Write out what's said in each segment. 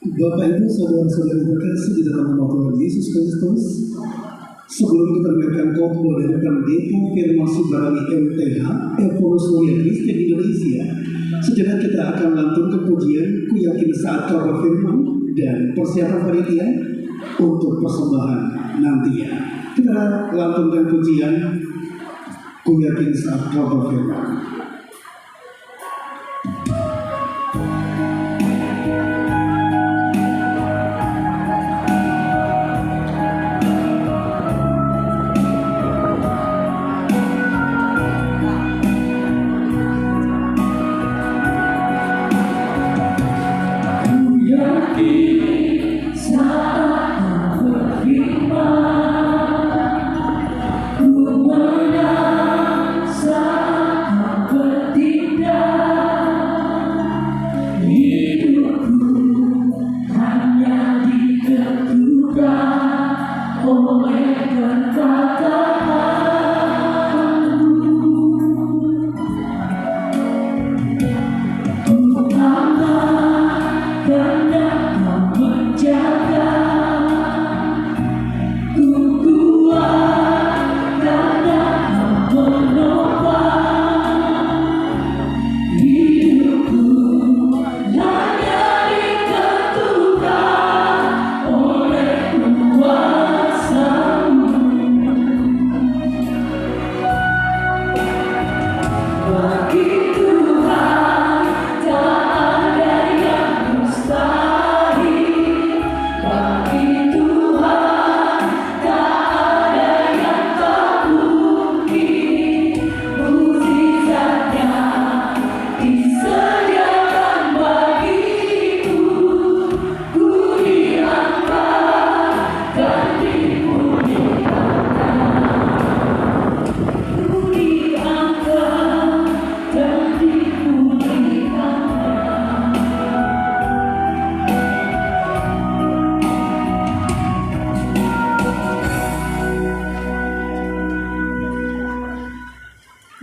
Bapak Ibu, saudara-saudari terkasih di dalam nama Tuhan Yesus Kristus, sebelum kita dengarkan khotbah dari Pendeta Firman Subarani MTH, Evangelis Mulia Kristen Indonesia, sejenak kita akan lantunkan pujian Ku Yakin Saat Kabar Firman dan persiapan panitia untuk persembahan nantinya. Kita lantunkan pujian Ku Yakin Saat Kabar Firman.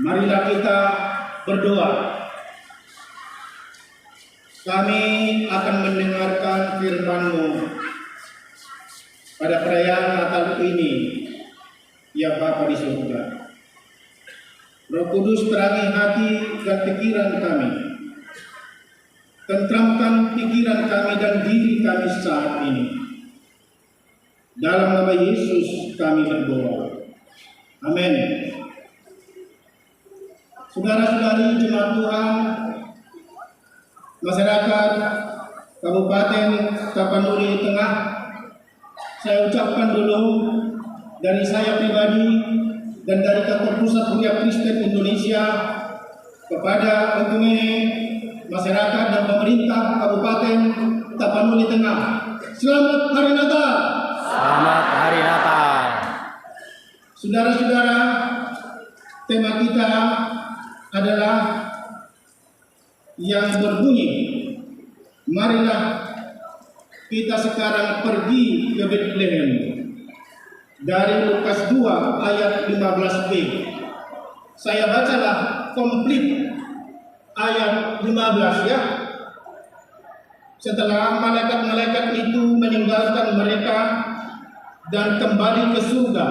Marilah kita berdoa. Kami akan mendengarkan firman-Mu pada perayaan Natal ini, ya Bapa di surga. Roh Kudus terangi hati dan pikiran kami. Tentramkan pikiran kami dan diri kami saat ini. Dalam nama Yesus kami berdoa. Amin. Saudara-saudari jemaat Tuhan, masyarakat Kabupaten Tapanuli Tengah, saya ucapkan dulu dari saya pribadi dan dari Kantor Pusat Mulia Kristen Indonesia kepada Okumene, masyarakat dan pemerintah Kabupaten Tapanuli Tengah. Selamat Hari Natal. Selamat Hari Natal. Saudara-saudara, tema kita adalah yang berbunyi, marilah kita sekarang pergi ke Bethlehem, dari Lukas 2 ayat 15b. Saya bacalah komplit ayat 15 ya. Setelah malaikat-malaikat itu meninggalkan mereka dan kembali ke surga,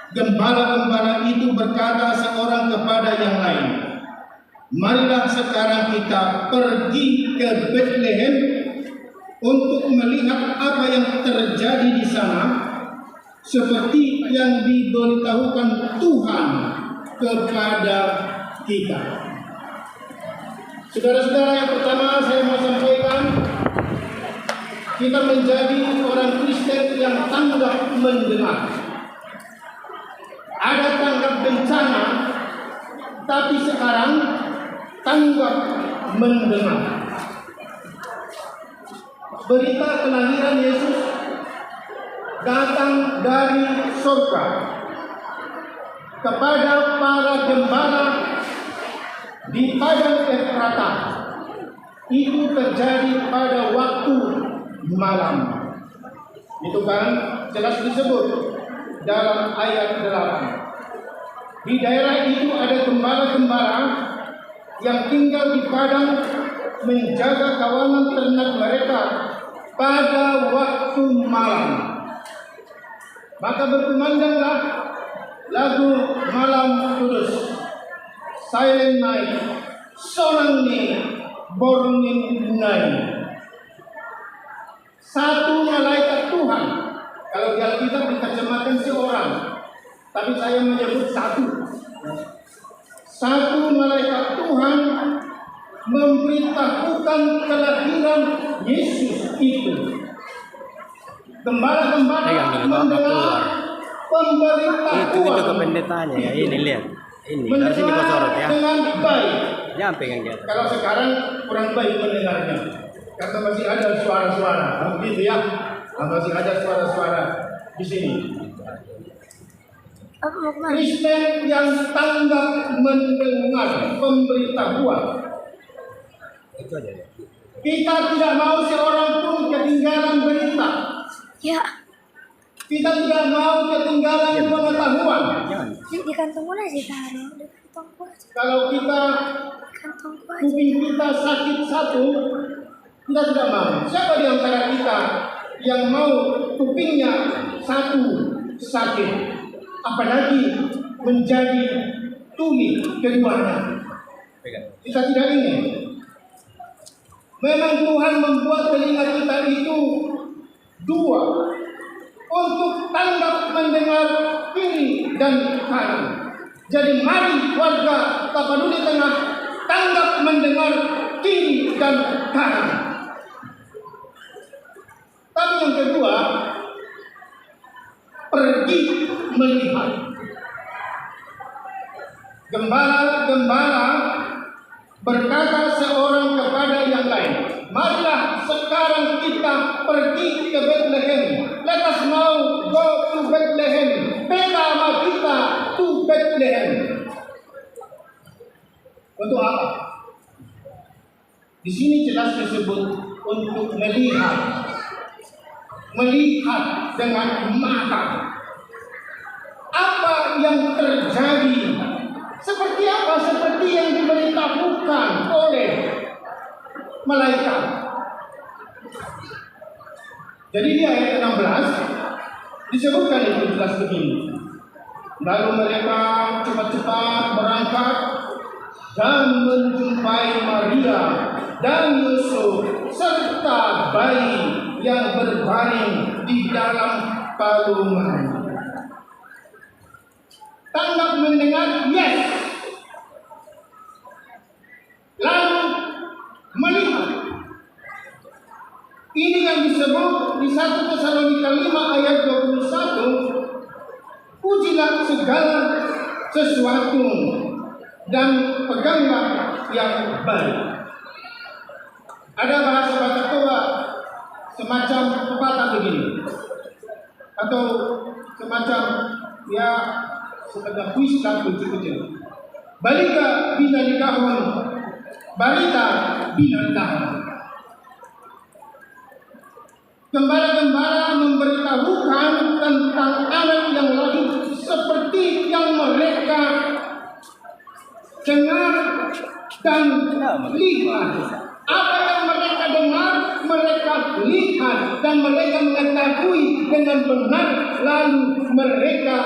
gembala-gembala itu berkata seorang kepada yang lain, marilah sekarang kita pergi ke Bethlehem untuk melihat apa yang terjadi di sana, seperti yang diberitahukan Tuhan kepada kita. Saudara-saudara, yang pertama saya mau sampaikan, kita menjadi orang Kristen yang tanggap mendengar. Ada tanggap bencana, tapi sekarang tanggap mendengar. Berita kelahiran Yesus datang dari surga kepada para gembala di padang Efrata. Itu terjadi pada waktu malam. Itu kan jelas disebut dalam ayat 8. Di daerah itu ada gembala-gembala yang tinggal di padang menjaga kawanan ternak mereka pada waktu malam. Maka berkumandanglah lagu Malam Kudus, Silent Night, Sonangni Borngin Night. Satu malaikat Tuhan, kalau di Alkitab diterjemahkan seorang, tapi saya menyebut satu. Satu malaikat Tuhan memberitahukan kelahiran Yesus itu. Gembala-gembala mendengar pemberitahuan. Itu kependetaannya ya, ini lihat. Ini dari sini kau sorot ya. Dengan baik. Nyampe kan dia. Kalau sekarang kurang baik mendengarnya, karena masih ada suara-suara, begitu ya. Masih ada suara-suara di sini. Kristen yang tanggap mendengar pemberitahuan. Itu aja ya. Kita tidak mau seorang pun ketinggalan berita. Ya, Kita tidak mau ketinggalan pengetahuan. di kantongku aja taruh, di kantongku aja. Kalau kita Kantongku aja. kuping kita sakit satu, kita tidak mau. Siapa di antara kita yang mau kupingnya satu sakit, apalagi menjadi tuli keduanya? Kita tidak ingin. Memang Tuhan membuat telinga kita itu dua, untuk tanggap mendengar kiri dan kanan. Jadi mari warga Tapanuli Tengah tanggap mendengar kiri dan kanan. Tapi yang kedua, pergi melihat. Gembala-gembala berkata seorang kepada yang lain, marilah sekarang kita pergi ke Bethlehem. Let us now go to Bethlehem. Pertama kita to Bethlehem. Untuk apa? Di sini jelas disebut untuk melihat. Melihat dengan mata. Apa yang terjadi? Seperti apa? Seperti yang diberitahukan oleh malaikat. Jadi di ayat 16 disebutkan itu jelas begini. Lalu mereka cepat-cepat berangkat dan menjumpai Maria dan Yusuf serta bayi yang berbaring di dalam palungan. Tanggap mendengar, yes. Lalu melihat. Ini yang disebut di 1 Tesalonika 5 ayat 21. Pujilah segala sesuatu dan peganglah yang baik. Ada bahasa tua semacam pepatah begini, atau semacam ya setengah puisi kecil. Balika bina di kahun, balita bina di kahun. Gembala-gembala memberitahukan tentang anak yang lahir seperti yang mereka dengar dan lihat. Apa yang mereka dengar, mereka lihat dan mereka mengetahui dengan benar, lalu mereka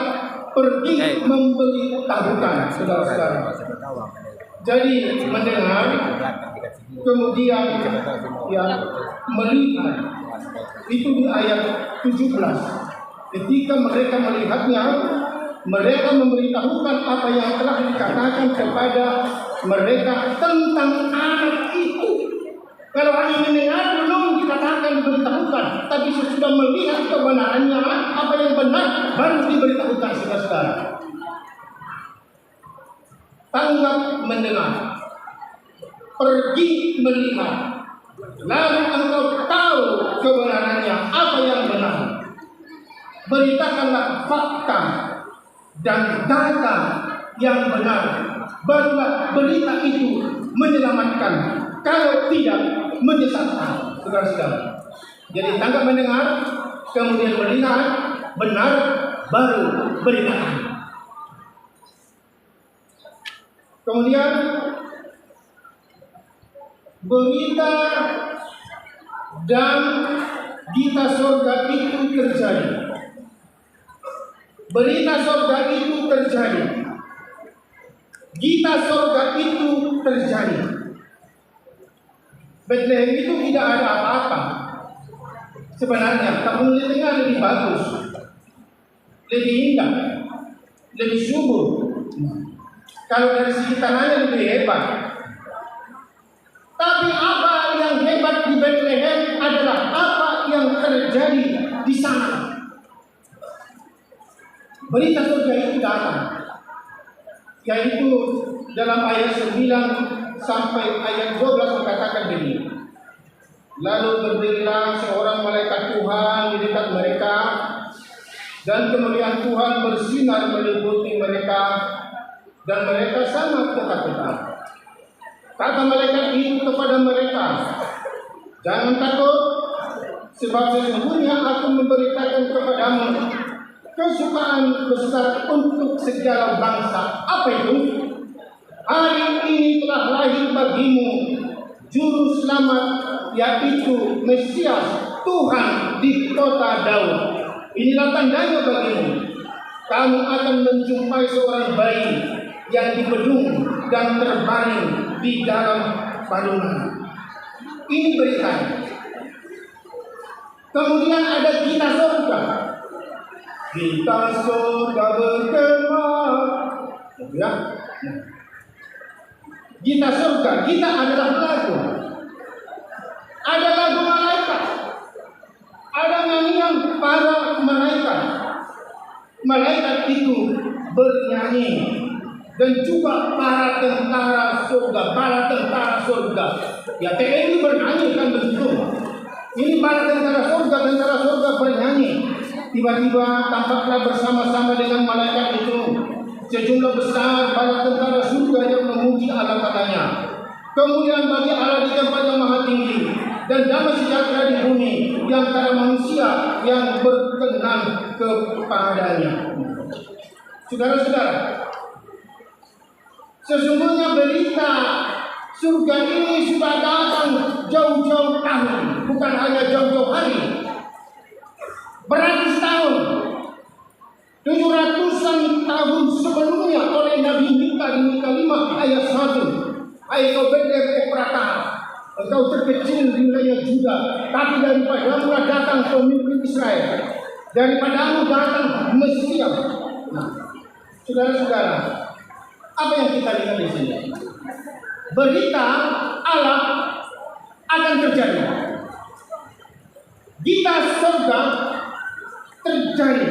pergi memberitahukan saudara-saudara. Jadi mendengar, kemudian ya melihat. Itu di ayat 17. Ketika mereka melihatnya, mereka memberitahukan apa yang telah dikatakan kepada mereka tentang anak itu. Kalau hanya mendengar belum dikatakan diberitahukan, tapi sesudah melihat kebenarannya, apa yang benar baru diberitahukan saudara-saudara. Tanggap mendengar, pergi melihat, lalu engkau tahu kebenarannya apa yang benar. Beritakanlah fakta dan data yang benar, barulah berita itu menyelamatkan. Kalau tidak, menyesatkan. Saudara-saudara. Jadi tanggap mendengar, kemudian melihat benar, baru beritakan. Kemudian berita dan Gita surga itu terjadi. Berita surga itu terjadi. Gita surga itu terjadi. Bethlehem itu tidak ada apa-apa. Sebenarnya kampung di tengah lebih bagus, lebih indah, lebih subur. Kalau dari segi tanahnya lebih hebat. Tapi apa yang hebat di Bethlehem adalah apa yang terjadi di sana. Berita surga itu datang, yaitu dalam ayat 9 sampai ayat 12 mengatakan begini. Lalu berdirilah seorang malaikat Tuhan di dekat mereka, dan kemuliaan Tuhan bersinar meliputi mereka, dan mereka sangat ketakutan. Kata malaikat itu kepada mereka, jangan takut, sebab sesungguhnya aku memberitakan kepadamu kesukaan besar untuk segala bangsa. Apa itu? Hari ini telah lahir bagimu juru selamat, yaitu Mesias Tuhan di kota Daud. Inilah tandanya bagimu. Kamu akan menjumpai seorang bayi yang dibedung dan terbaring di dalam palungan. Ini berita. Kemudian ada gita surga. Gita surga bergema. Ya. Gita surga. Gita adalah lagu. Ada lagu malaikat. Ada nyanyian para malaikat. Malaikat itu bernyanyi. Dan juga para tentara surga, ya TNI bernyanyi kan begitu. Ini para tentara surga bernyanyi. Tiba-tiba tampaklah bersama-sama dengan malaikat itu sejumlah besar para tentara surga yang memuji Allah katanya. Kemudian bagi Allah di tempat yang maha tinggi, dan damai sejahtera di bumi yang antara manusia yang berkenan kepadanya. Saudara-saudara, sesungguhnya berita surga ini sudah datang jauh-jauh tahun, bukan hanya jauh-jauh hari. Beratus tahun, 700-an tahun sebelumnya oleh Nabi Mika di Mika 5 ayat 1. Hai kau Bethlehem Efratah, engkau terkecil di wilayah Juda, tapi daripadamu datang pemimpin Israel, daripadamu datang Mesias. Nah, saudara-saudara, apa yang kita lihat di sini? Berita Allah akan terjadi. Gita surga terjadi.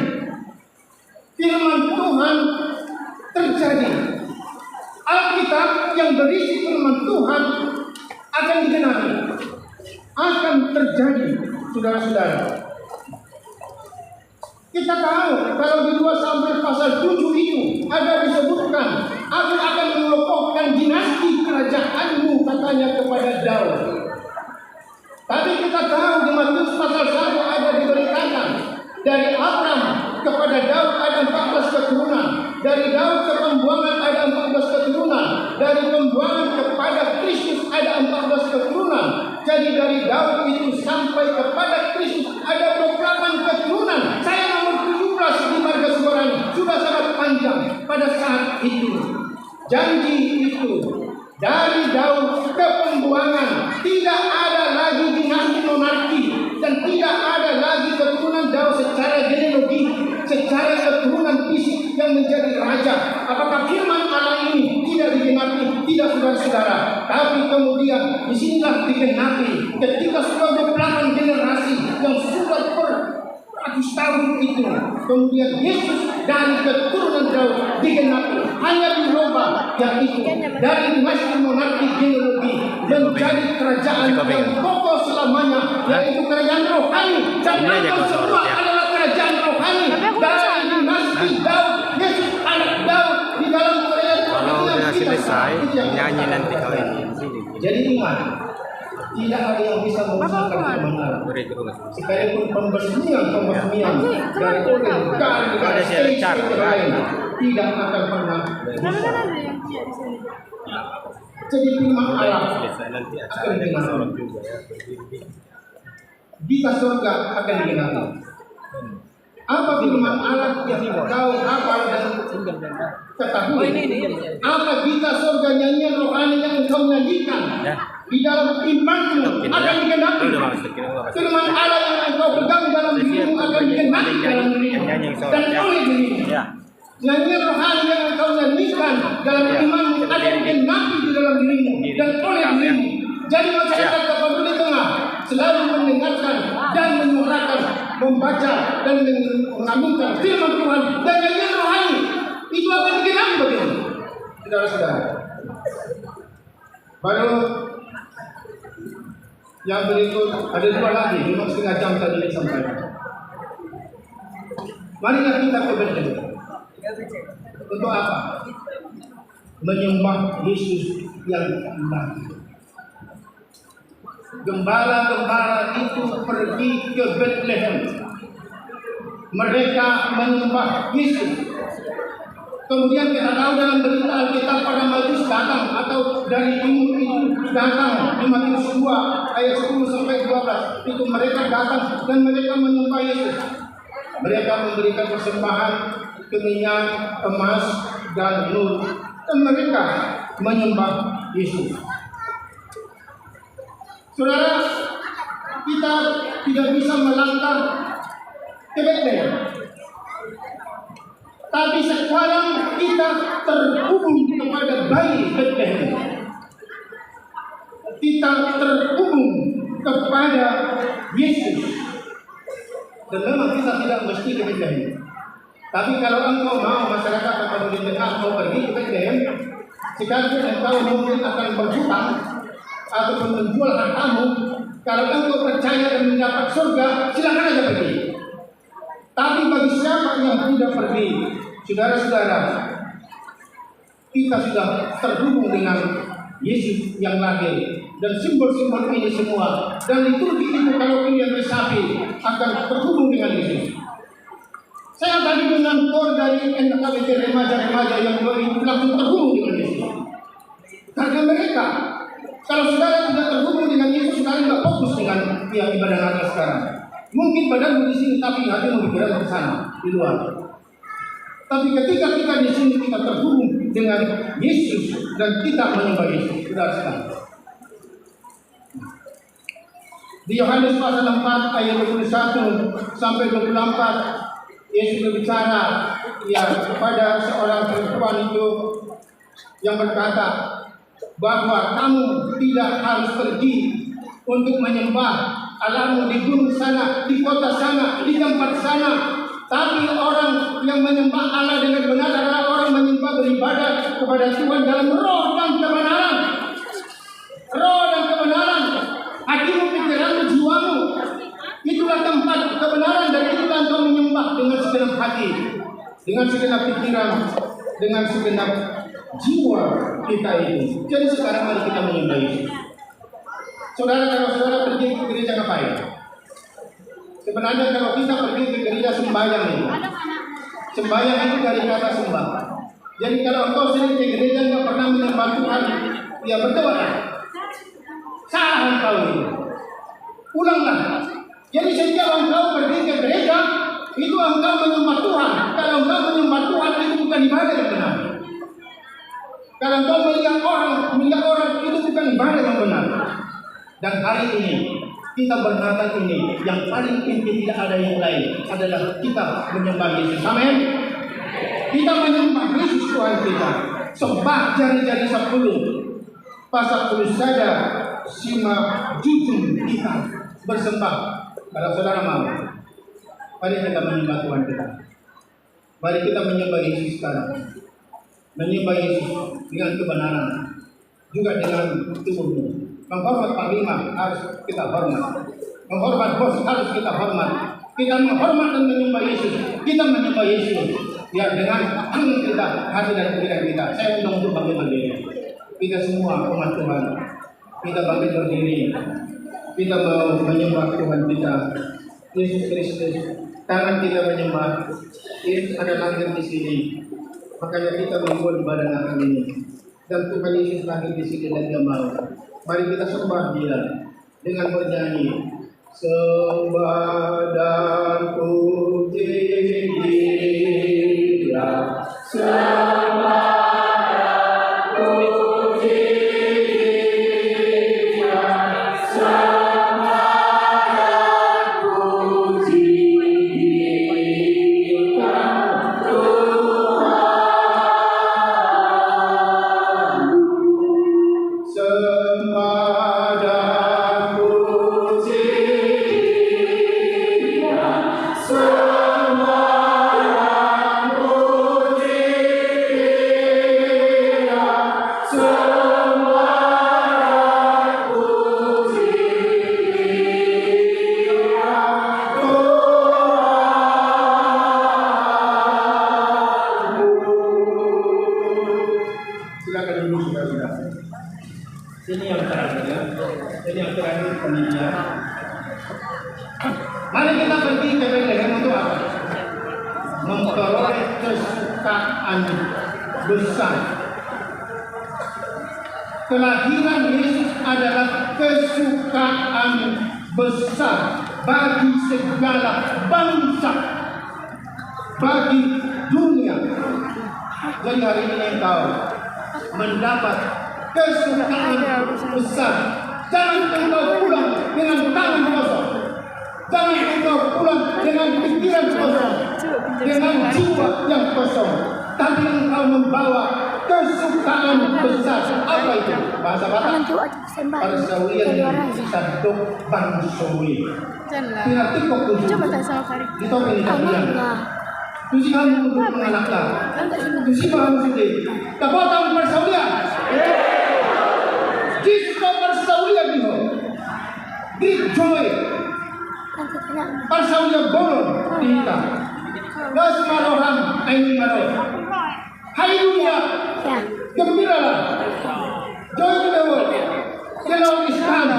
Firman Tuhan terjadi. Alkitab yang berisi firman Tuhan akan digenapi. Akan terjadi, saudara-saudara. Kita tahu kalau di 2 Samuel pasal 7 itu ada disebutkan, aku akan mengokohkan dinasti kerajaanmu, katanya kepada Daud. Tapi kita tahu di Matius pasal 1 ada diberitakan dari Abraham kepada Daud ada 14 keturunan, dari Daud ke pembuangan ada 14 keturunan, dari pembuangan kepada Kristus ada 14 keturunan. Jadi dari Daud itu sampai kepada Kristus ada 28 keturunan. Saya nomor 17 di marga Subarani, sudah sangat panjang pada saat itu. Janji itu dari Daud ke pembuangan, tidak ada lagi dinasti monarki dan tidak ada lagi keturunan Daud secara genealogi, secara keturunan fisik yang menjadi raja. Apakah firman Allah ini tidak digenapi? Tidak, saudara-saudara. Tapi kemudian disinilah digenapi ketika sudah 28 generasi yang sudah beratus tahun itu, kemudian Yesus dari keturunan Daud digenapi, hanya dirubah, yaitu dari dinasti monarki genealogi menjadi kerajaan yang kokoh selamanya, yaitu kerajaan rohani. Dan yang semua adalah kerajaan rohani dari dinasti Daud. Yesus anak Daud di dalam kerajaan Kalau udah selesai nyanyi nanti kau ini. Jadi ingat, tidak ada yang bisa memusnahkan firman Allah. Sekalipun pembesmian dari ada cara lain tidak akan pernah bisa. Jadi firman Allah nanti acaranya ke Sorong juga ya. Bita surga akan digenapi. Apa firman Allah yang kau hafal dan ketahui? Apa bita surga nyanyian rohani yang engkau nyanyikan di dalam imanmu akan digenapi. Firman Allah yang engkau pegang dalam dirimu akan digenapi dalam dirimu dan oleh dirimu. Nyanyian rohani yang engkau nyanyikan dalam imanmu akan digenapi di dalam dirimu dan oleh dirimu. Jadi masyarakat Kapabudi Tengah selalu mendengarkan dan menyuarakan, membaca dan mengaminkan firman Tuhan dan nyanyian rohani itu akan digenapi bagaimana? Saudara-saudara, baru yang berikut ada dua lagi, memang setengah jam tadi disampaikan. Marilah kita berbeda. Untuk apa? Menyembah Yesus yang mati. Gembala-gembala itu pergi ke Bethlehem. Mereka menyembah Yesus. Kemudian kita tahu dalam berita Alkitab para Majus datang atau dari timur itu datang di Matius 2 ayat 10 sampai 12 itu mereka datang dan mereka menyembah Yesus. Mereka memberikan persembahan keminyak, emas dan nur dan mereka menyembah Yesus. Saudara, kita tidak bisa melangkah ke Bethlehem. Tapi sekarang kita terhubung kepada bayi Bethlehem. Kita terhubung kepada Yesus. Dan memang kita tidak mesti ke Bethlehem. Tapi kalau engkau mau masyarakat atau Tengah mau pergi ke Bethlehem, sekalipun engkau mungkin akan berhutang ataupun menjual hartamu, kalau engkau percaya dan mendapat surga, silakan aja pergi. Tapi bagi siapa yang tidak pergi, saudara-saudara, kita sudah terhubung dengan Yesus yang lahir dan simbol-simbol ini semua dan liturgi itu kalau kalian resapi akan terhubung dengan Yesus. Saya tadi dengan kor dari NKBT remaja-remaja yang langsung terhubung dengan Yesus. Karena mereka, kalau saudara tidak terhubung dengan Yesus, saudara tidak fokus dengan yang ibadah Natal sekarang. Mungkin badanmu di sini, tapi hatimu bergerak ke sana, di luar. Tapi ketika kita di sini kita terhubung dengan Yesus dan kita menyembah Yesus, saudara-saudara. Di Yohanes pasal 4 ayat 21 sampai 24, Yesus berbicara kepada seorang perempuan itu yang berkata bahwa kamu tidak harus pergi untuk menyembah Allahmu di gunung sana, di kota sana, di tempat sana. Tapi orang yang menyembah Allah dengan benar adalah orang menyembah beribadah kepada Tuhan dalam roh dan kebenaran. Roh dan kebenaran. Hatimu, pikiranmu, jiwamu. Itulah tempat kebenaran dan itulah engkau menyembah dengan segenap hati, dengan segenap pikiran, dengan segenap jiwa kita itu. Jadi sekarang mari kita menyembah Yesus. Saudara, kalau saudara pergi ke gereja ngapain? Sebenarnya kalau kita pergi ke gereja sembahyang itu, sembahyang itu dari kata sembah. Jadi kalau engkau sering ke gereja nggak pernah menyembah Tuhan, ya betul kan? Salah engkau itu. Ulanglah. Jadi setiap engkau pergi ke gereja, itu engkau menyembah Tuhan. Kalau engkau menyembah Tuhan itu bukan ibadah yang benar. Kalau engkau melihat orang itu bukan ibadah yang benar. Dan hari ini kita bernatal ini yang paling inti tidak ada yang lain adalah kita menyembah Yesus. Amin. Kita menyembah Yesus Tuhan kita. Sembah jari-jari 10. Pasal tulis saja sima jujur kita bersembah. Kalau saudara mau, mari kita menyembah Tuhan kita. Mari kita menyembah Yesus sekarang. Menyembah Yesus dengan kebenaran, juga dengan tubuhmu. Menghormat panglima harus kita hormat. Menghormat bos harus kita hormat. Kita menghormat dan menyembah Yesus. Kita menyembah Yesus. Ya dengan tangan kita, hati dan pikiran kita. Saya undang untuk bangkit berdiri. Kita semua umat Tuhan. Kita bangkit berdiri. Kita mau menyembah Tuhan kita, Yesus Kristus. Tangan kita menyembah. Yesus ada lahir di sini. Makanya kita membuat ibadah Natal ini. Dan Tuhan Yesus lahir di sini dan Dia mau. Mari kita sembah Dia dengan bernyanyi. Sembah dan puji Dia. Silakan dulu saudara-saudara. Ini yang terakhir ya. Ini yang terakhir penelitian. Mari kita pergi ke Bethlehem untuk apa? Memperoleh kesukaan besar. Kelahiran Yesus adalah kesukaan besar bagi segala bangsa, bagi dunia. Jadi hari ini engkau mendapat kesukaan besar. Jangan engkau pulang dengan tangan kosong. Jangan engkau pulang dengan pikiran kosong, dengan jiwa yang kosong. Tapi engkau membawa kesukaan besar. Apa itu? Bahasa Batak. Persawian sadok bangsawi. Tinggal tikok tujuh. Di topeng ini kalian. Tusi kamu untuk mengalahkan. Tusi kamu sudah. Dapat tahu persawian. Jika persawian itu, great joy. Persawian bolong di kita. Gas marohan, aini maroh. Hai dunia, gembiralah. Joy to the world. Hello Islam.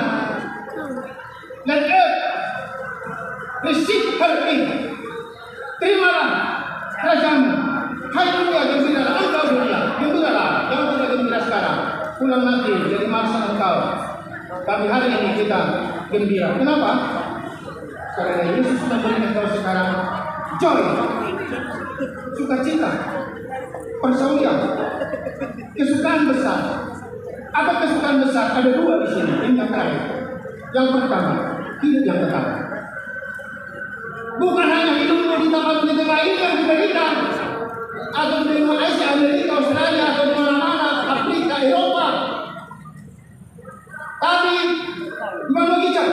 Let earth receive her king. Terimalah kerajaanmu. Hai dunia, gembiralah. Engkau dunia, gembiralah. Jangan tidak gembira sekarang. Pulang nanti jadi masa engkau. Tapi hari ini kita gembira. Kenapa? Karena Yesus sudah beri engkau sekarang joy, sukacita, persawian, kesukaan besar. Apa kesukaan besar? Ada dua di sini. Ini yang terakhir. Yang pertama, hidup yang kekal. Bukan hanya hidupmu di tempat negara ini yang diberikan, atau di Malaysia, Amerika, Australia, atau di mana-mana, Afrika, Eropa. Tapi di mana kita?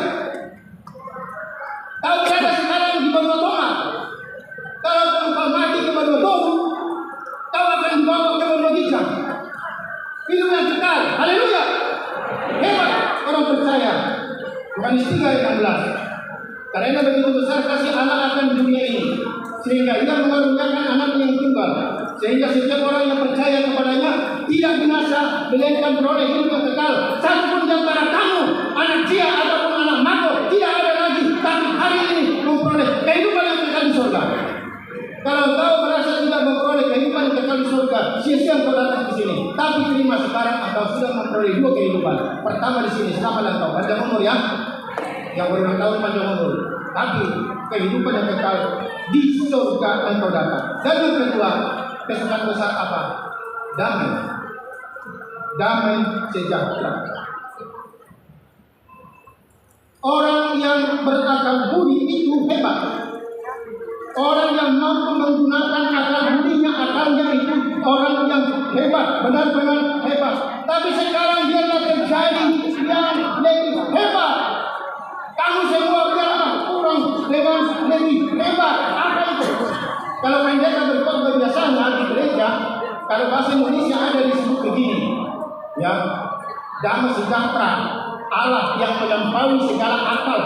Kau berada sekarang di Benua Tonga. Kalau kau mati ke Benua Tonga, kau akan dibawa ke Benua Gijang. Hidup yang kekal. Haleluya. Hebat orang percaya. Yohanes 3:16. Karena begitu besar kasih Allah akan dunia ini, sehingga ia mengaruniakan anak yang tunggal, sehingga setiap orang yang percaya kepadanya tidak binasa, melainkan beroleh hidup yang kekal. Satupun di antara kamu, anak dia ataupun anak mako, tidak ada lagi, tapi hari ini memperoleh kehidupan yang kekal di surga. Kalau kau merasa tidak memperoleh kehidupan yang kekal di surga, sia-sia kau datang ke sini. Tapi terima sekarang engkau sudah memperoleh dua kehidupan. Pertama di sini, selamat engkau panjang umur ya. Yang berulang tahun panjang umur. Tapi kehidupan yang kekal di surga engkau dapat. Dan yang kedua, kesukaan besar apa? Damai. Damai sejahtera. Orang yang berakal budi itu hebat. Orang yang mampu menggunakan akal budinya, akalnya itu orang yang hebat, benar-benar hebat. Tapi sekarang biarlah terjadi yang lebih hebat. Kamu semua biarlah kurang lebih hebat. Apa itu? Kalau pendeta berkhotbah biasanya di gereja, kalau bahasa Indonesia ada disebut begini, ya, damai sejahtera Allah yang melampaui segala akal.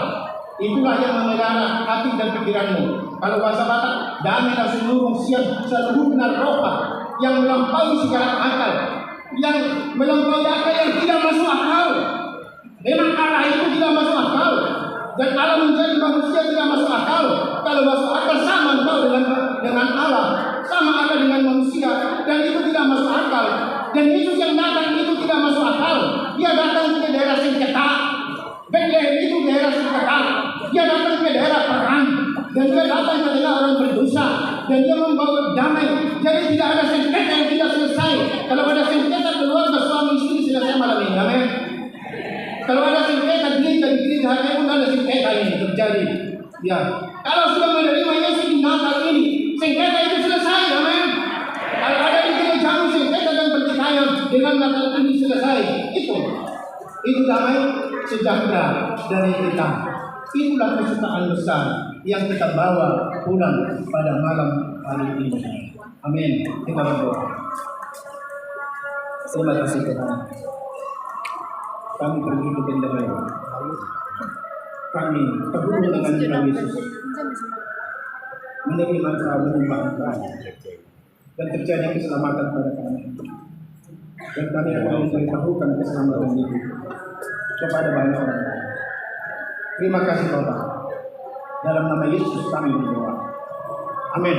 Itulah yang memelihara hati dan pikiranmu. Kalau bahasa Batak, damai dan seluruh seluruh narkoba yang melampaui segala akal, yang melampaui akal yang tidak masuk akal. Memang Allah itu tidak masuk akal, dan Allah menjadi manusia tidak masuk akal. Kalau masuk akal sama engkau dengan Allah, sama Allah dengan manusia, dan itu tidak masuk akal. Dan Yesus yang datang itu tidak masuk akal. Dia datang ke daerah Sengketa. Bethlehem itu daerah Sengketa. dan dia datang ke tengah orang berdosa dan dia membawa damai. Jadi tidak ada sengketa yang tidak selesai. Kalau ada sengketa keluarga suami istri selesai malam ini, amin. Kalau ada sengketa di gereja pun ada sengketa ini terjadi. Ya, kalau sudah menerima Yesus di Natal ini, sengketa itu selesai, amin. Kalau ada di gereja sengketa dan pertikaian dengan Natal ini selesai, itu damai sejahtera dari kita. Itulah kesukaan besar yang kita bawa pulang pada malam hari ini. Amin. Kita berdoa. Terima kasih Tuhan. Kami pergi ke Bendarai. Kami terhubung dengan Tuhan Yesus. Menerima menyembah Tuhan. Dan terjadi keselamatan pada kami. Dan kami akan memberitahukan keselamatan itu kepada banyak orang. Terima kasih Bapak. Dalam nama Yesus kami berdoa. Amin.